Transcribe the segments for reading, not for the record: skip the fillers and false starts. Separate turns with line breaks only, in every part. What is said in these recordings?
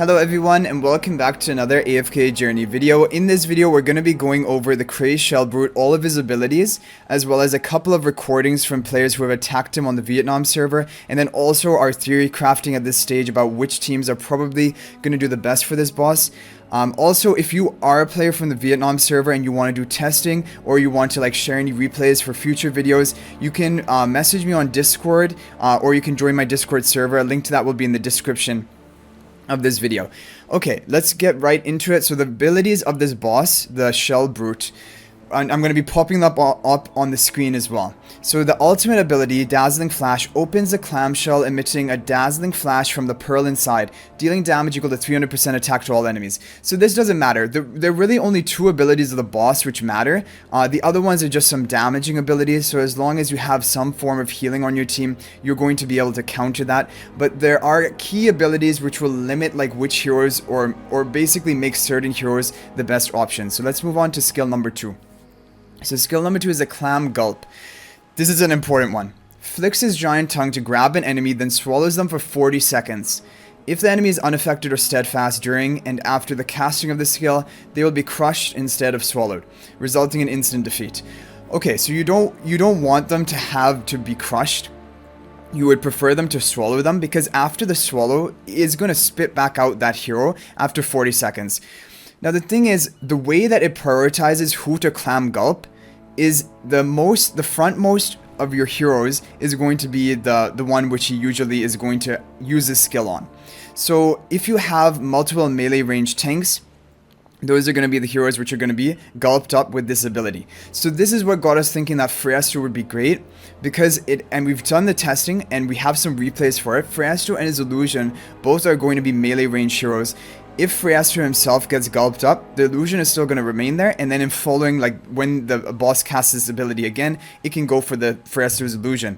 Hello everyone and welcome back to another AFK journey video. In this video we're going to be going over the CRAZED SHELLBRUTE, all of his abilities, as well as a couple of recordings from players who have attacked him on the Vietnam server, and then also our theory crafting at this stage about which teams are probably going to do the best for this boss. Also, if you are a player from the Vietnam server and you want to do testing, or you want to share any replays for future videos, you can message me on Discord, or you can join my Discord server. A link to that will be in the description of this video. Okay, let's get right into it. So the abilities of this boss, the SHELLBRUTE, I'm going to be popping them up on the screen as well. So the ultimate ability, Dazzling Flash, opens the clamshell, emitting a dazzling flash from the pearl inside, dealing damage equal to 300% attack to all enemies. So this doesn't matter. There are really only two abilities of the boss which matter. The other ones are just some damaging abilities, so as long as you have some form of healing on your team, you're going to be able to counter that. But there are key abilities which will limit which heroes or basically make certain heroes the best option. So let's move on to skill number 2. So skill number 2 is a Clam Gulp. This is an important one. Flicks his giant tongue to grab an enemy, then swallows them for 40 seconds. If the enemy is unaffected or steadfast during and after the casting of the skill, they will be crushed instead of swallowed, resulting in instant defeat. Okay, so you don't want them to be crushed. You would prefer them to swallow them, because after the swallow is going to spit back out that hero after 40 seconds. Now the thing is, the way that it prioritizes who to Clam Gulp is the frontmost of your heroes is going to be the one which he usually is going to use this skill on. So if you have multiple melee range tanks, those are going to be the heroes which are going to be gulped up with this ability. So this is what got us thinking that Freyaster would be great, because and we've done the testing and we have some replays for it. Freyaster and his illusion both are going to be melee range heroes. If Freyaster himself gets gulped up, the illusion is still going to remain there, and then in following, when the boss casts this ability again, it can go for the Freyaster's illusion.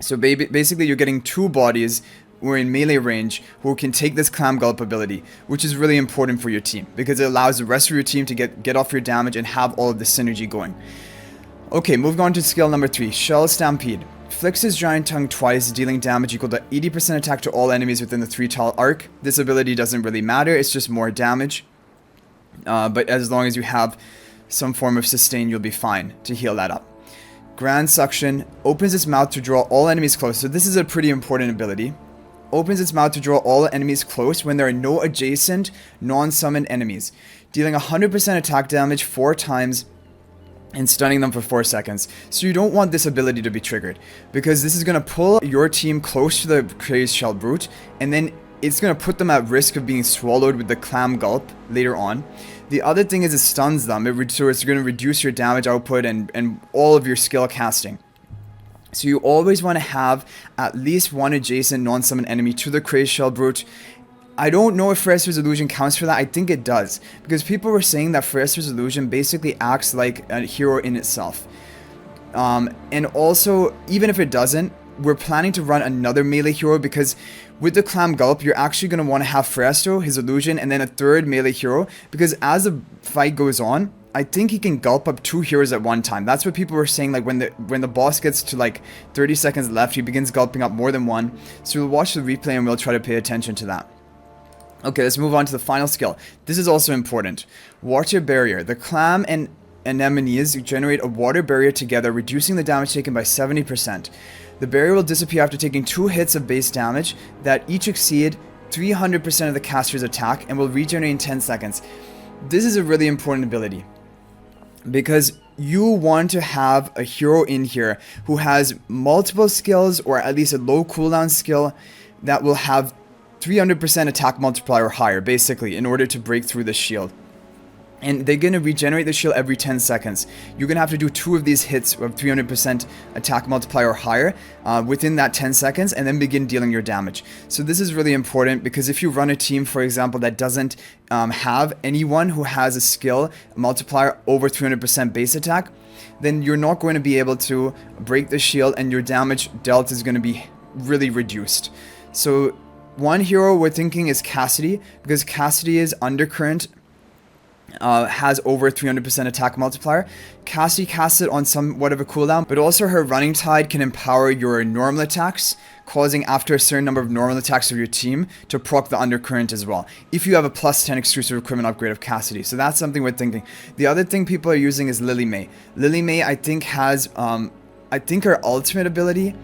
So basically you're getting two bodies who are in melee range who can take this Clam Gulp ability, which is really important for your team, because it allows the rest of your team to get off your damage and have all of the synergy going. Okay, moving on to skill number 3, Shell Stampede. Flicks his giant tongue twice, dealing damage equal to 80% attack to all enemies within the 3 tile arc. This ability doesn't really matter, it's just more damage. But as long as you have some form of sustain, you'll be fine to heal that up. Grand Suction opens its mouth to draw all enemies close. So this is a pretty important ability. Opens its mouth to draw all enemies close when there are no adjacent, non-summoned enemies, dealing 100% attack damage 4 times and stunning them for 4 seconds. So you don't want this ability to be triggered, because this is going to pull your team close to the CRAZED SHELLBRUTE, and then it's going to put them at risk of being swallowed with the Clam Gulp later on. The other thing is it stuns them, so it's going to reduce your damage output and all of your skill casting. So you always want to have at least one adjacent non-summon enemy to the CRAZED SHELLBRUTE. I don't know if Freyaster's illusion counts for that. I think it does, because people were saying that Freyaster's illusion basically acts like a hero in itself. And also, even if it doesn't, we're planning to run another melee hero, because with the Clam Gulp, you're actually going to want to have Freyaster, his illusion, and then a third melee hero, because as the fight goes on, I think he can gulp up 2 heroes at one time. That's what people were saying, when the boss gets to 30 seconds left, he begins gulping up more than one. So we'll watch the replay and we'll try to pay attention to that. Okay, let's move on to the final skill. This is also important. Water Barrier. The Clam and Anemones generate a water barrier together, reducing the damage taken by 70%. The barrier will disappear after taking 2 hits of base damage that each exceed 300% of the caster's attack, and will regenerate in 10 seconds. This is a really important ability, because you want to have a hero in here who has multiple skills, or at least a low cooldown skill, that will have 300% attack multiplier or higher, basically, in order to break through the shield. And they're going to regenerate the shield every 10 seconds. You're going to have to do 2 of these hits of 300% attack multiplier or higher within that 10 seconds, and then begin dealing your damage. So this is really important, because if you run a team, for example, that doesn't have anyone who has a skill multiplier over 300% base attack, then you're not going to be able to break the shield, and your damage dealt is going to be really reduced. So one hero we're thinking is Cassidy, because Cassidy is Undercurrent has over 300% attack multiplier. Cassidy casts it on somewhat of a cooldown, but also her running tide can empower your normal attacks, causing after a certain number of normal attacks of your team to proc the undercurrent as well, if you have a plus 10 exclusive equipment upgrade of Cassidy. So that's something we're thinking. The other thing people are using is Lily May. Lily May, I think, has, I think her ultimate ability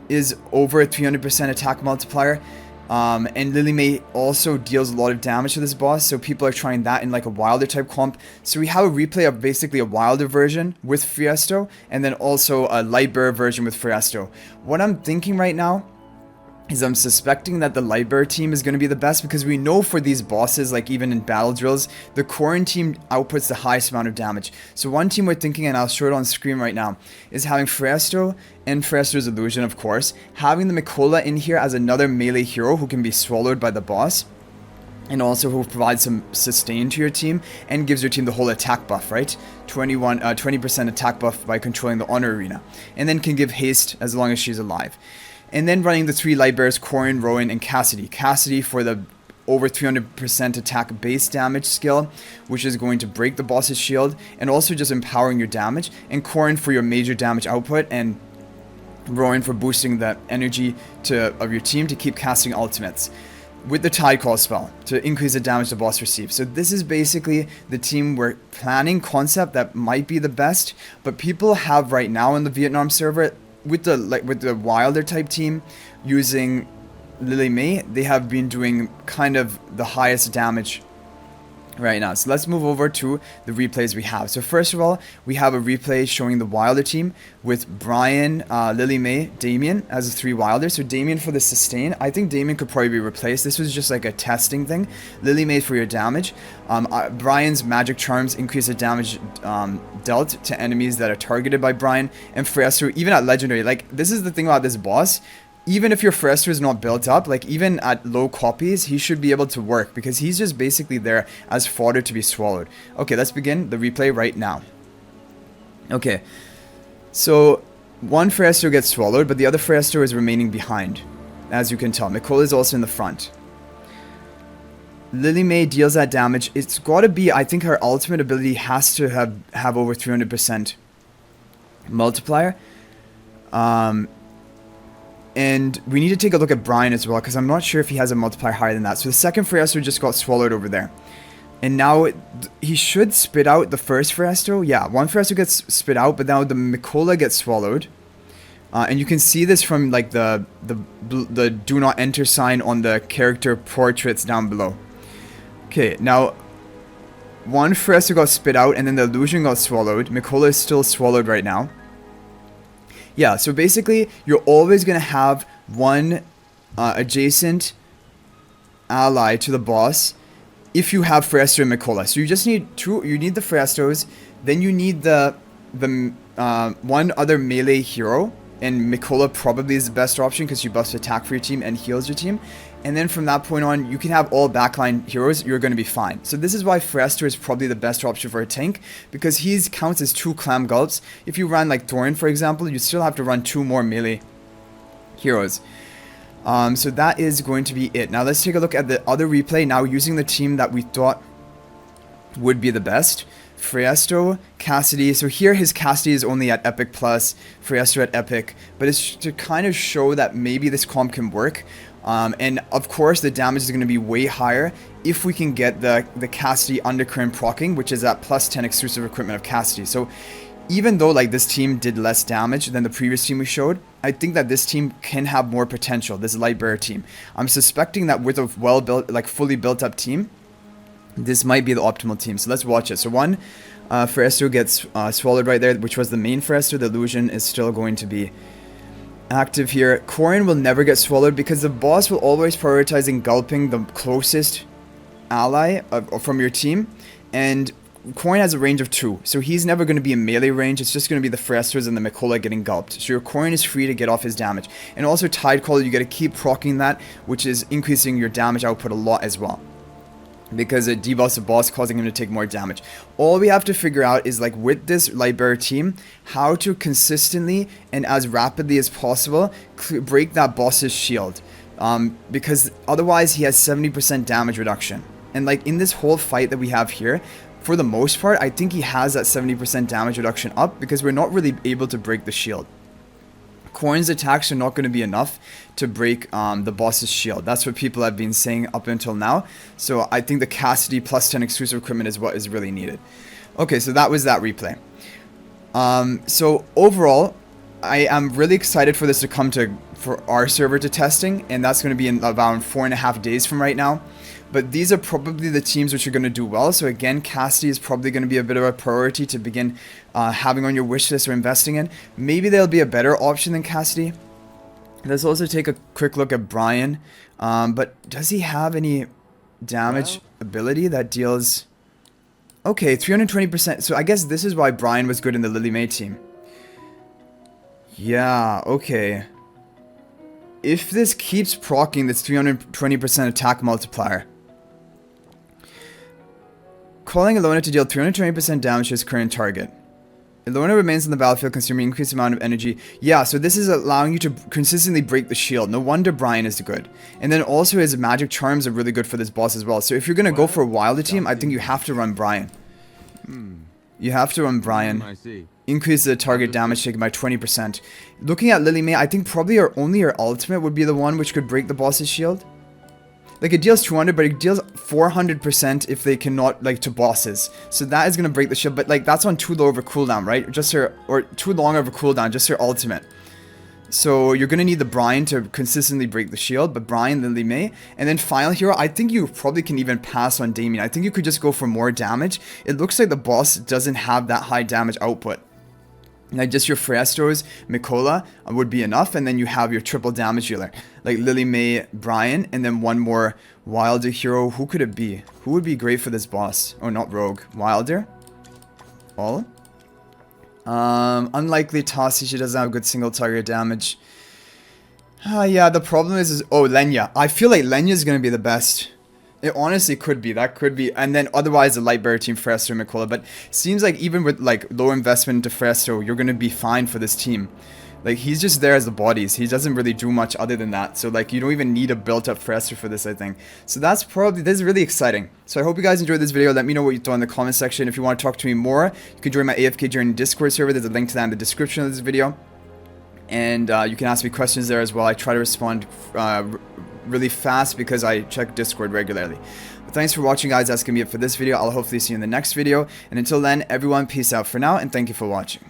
is over a 300% attack multiplier. And Lily May also deals a lot of damage to this boss, so people are trying that in like a wilder type comp. So we have a replay of basically a wilder version with Fiesto, and then also a Lightbearer version with Fiesto. What I'm thinking right now is I'm suspecting that the Lightbearer team is going to be the best, because we know for these bosses, like even in battle drills, the Corrin team outputs the highest amount of damage. So one team we're thinking, and I'll show it on screen right now, is having Fiesto and Fiesto's illusion, of course, having the Mikola in here as another melee hero who can be swallowed by the boss, and also who provides some sustain to your team and gives your team the whole attack buff, right? 20% attack buff by controlling the honor arena, and then can give haste as long as she's alive. And then running the 3 Lightbearers, Corrin, Rowan, and Cassidy. Cassidy for the over 300% attack base damage skill, which is going to break the boss's shield, and also just empowering your damage. And Corrin for your major damage output, and Rowan for boosting the energy of your team to keep casting ultimates. With the Tide Call spell to increase the damage the boss receives. So this is basically the team we're planning concept that might be the best, but people have right now in the Vietnam server, with the wilder type team using Lily May, they have been doing kind of the highest damage right now. So let's move over to the replays we have. So first of all, we have a replay showing the wilder team with Bryon, Lily May, Damien as the 3 wilders. So Damien for the sustain. I think Damien could probably be replaced. This was just like a testing thing. Lily May for your damage. Bryon's magic charms increase the damage dealt to enemies that are targeted by Bryon. And Fiesto, even at legendary, like this is the thing about this boss. Even if your Fiesto is not built up, like even at low copies, he should be able to work, because he's just basically there as fodder to be swallowed. Okay, let's begin the replay right now. Okay, so one Fiesto gets swallowed, but the other Fiesto is remaining behind, as you can tell. Mikola is also in the front. Lily May deals that damage. It's got to be, I think her ultimate ability has to have over 300% multiplier. And we need to take a look at Bryon as well, because I'm not sure if he has a multiplier higher than that. So the second Fiesto just got swallowed over there. And now he should spit out the first Fiesto. Yeah, one Fiesto gets spit out, but now the Mikola gets swallowed. And you can see this from like the do not enter sign on the character portraits down below. Okay, now one Fiesto got spit out, and then the illusion got swallowed. Mikola is still swallowed right now. Yeah, so basically, you're always going to have one adjacent ally to the boss if you have Fiesto and Mikola. So you just need you need the Fiestos, then you need the one other melee hero, and Mikola probably is the best option because she buffs attack for your team and heals your team. And then from that point on, you can have all backline heroes, you're going to be fine. So this is why Fiesto is probably the best option for a tank, because he counts as 2 clam gulps. If you run like Thorin, for example, you still have to run 2 more melee heroes. So that is going to be it. Now let's take a look at the other replay, now using the team that we thought would be the best. Fiesto, Cassidy. So here his Cassidy is only at Epic Plus, Fiesto at Epic, but it's to kind of show that maybe this comp can work. And of course the damage is going to be way higher if we can get the Cassidy undercurrent proccing, which is at plus 10 exclusive equipment of Cassidy. So even though like this team did less damage than the previous team we showed, I think that this team can have more potential, this Lightbearer team. I'm suspecting that with a well-built, like fully built up team, this might be the optimal team. So let's watch it. So one Fiesto gets swallowed right there, which was the main Fiesto. The illusion is still going to be active here. Corrin will never get swallowed because the boss will always prioritize gulping the closest ally from your team, and Corrin has a range of 2, so he's never going to be in melee range. It's just going to be the Fiestos and the Mikola getting gulped. So your Corrin is free to get off his damage. And also Tide Call, you got to keep proccing that, which is increasing your damage output a lot as well, because it debuffs the boss, causing him to take more damage. All we have to figure out is, like with this Lightbearer team, how to consistently and as rapidly as possible break that boss's shield, because otherwise he has 70% damage reduction. And like in this whole fight that we have here, for the most part, I think he has that 70% damage reduction up because we're not really able to break the shield. Corn's attacks are not going to be enough to break the boss's shield. That's what people have been saying up until now. So I think the Cassidy plus 10 exclusive equipment is what is really needed. Okay, so that was that replay. So overall, I am really excited for this to come for our server to testing, and that's going to be in around 4.5 days from right now. But these are probably the teams which are going to do well. So again, Cassidy is probably going to be a bit of a priority to begin having on your wish list or investing in. Maybe there'll be a better option than Cassidy. Let's also take a quick look at Bryon. But does he have any damage ability that deals... Okay, 320%. So I guess this is why Bryon was good in the Lily May team. Yeah, okay. If this keeps proccing this 320% attack multiplier, calling Ilona to deal 320% damage to his current target. Ilona remains on the battlefield, consuming increased amount of energy. Yeah, so this is allowing you to consistently break the shield. No wonder Bryon is good. And then also his magic charms are really good for this boss as well. So if you're going to go for a wilder team, I think you have to run Bryon. You have to run Bryon. Increase the target damage taken by 20%. Looking at Lily May, I think probably only her ultimate would be the one which could break the boss's shield. Like, it deals 200, but it deals 400% if they cannot, like, to bosses. So that is going to break the shield, but, like, that's on too low of a cooldown, right? Just her, or too long of a cooldown, just her ultimate. So you're going to need the Bryon to consistently break the shield, but Bryon, Lily May. And then final hero, I think you probably can even pass on Damien. I think you could just go for more damage. It looks like the boss doesn't have that high damage output. Like, just your Frestos, Mikola would be enough, and then you have your triple damage dealer. Like Lily May, Bryon, and then one more Wilder hero. Who could it be? Who would be great for this boss? Oh, not Rogue. Wilder? All? Unlikely Tassi, she doesn't have good single target damage. Yeah, the problem is oh, Lenya. I feel like Lenya is going to be the best. It honestly could be. That could be. And then otherwise the Lightbearer team, Fresto and Mikola. But seems like even with like low investment into Fresto, you're going to be fine for this team. Like, he's just there as the bodies. He doesn't really do much other than that. So like, you don't even need a built up Fresto for this, I think. So that's probably, this is really exciting. So I hope you guys enjoyed this video. Let me know what you thought in the comment section. If you want to talk to me more, you can join my AFK Journey Discord server. There's a link to that in the description of this video. And you can ask me questions there as well. I try to respond really fast because I check Discord regularly. But thanks for watching, guys. That's going to be it for this video. I'll hopefully see you in the next video. And until then, everyone, peace out for now, and thank you for watching.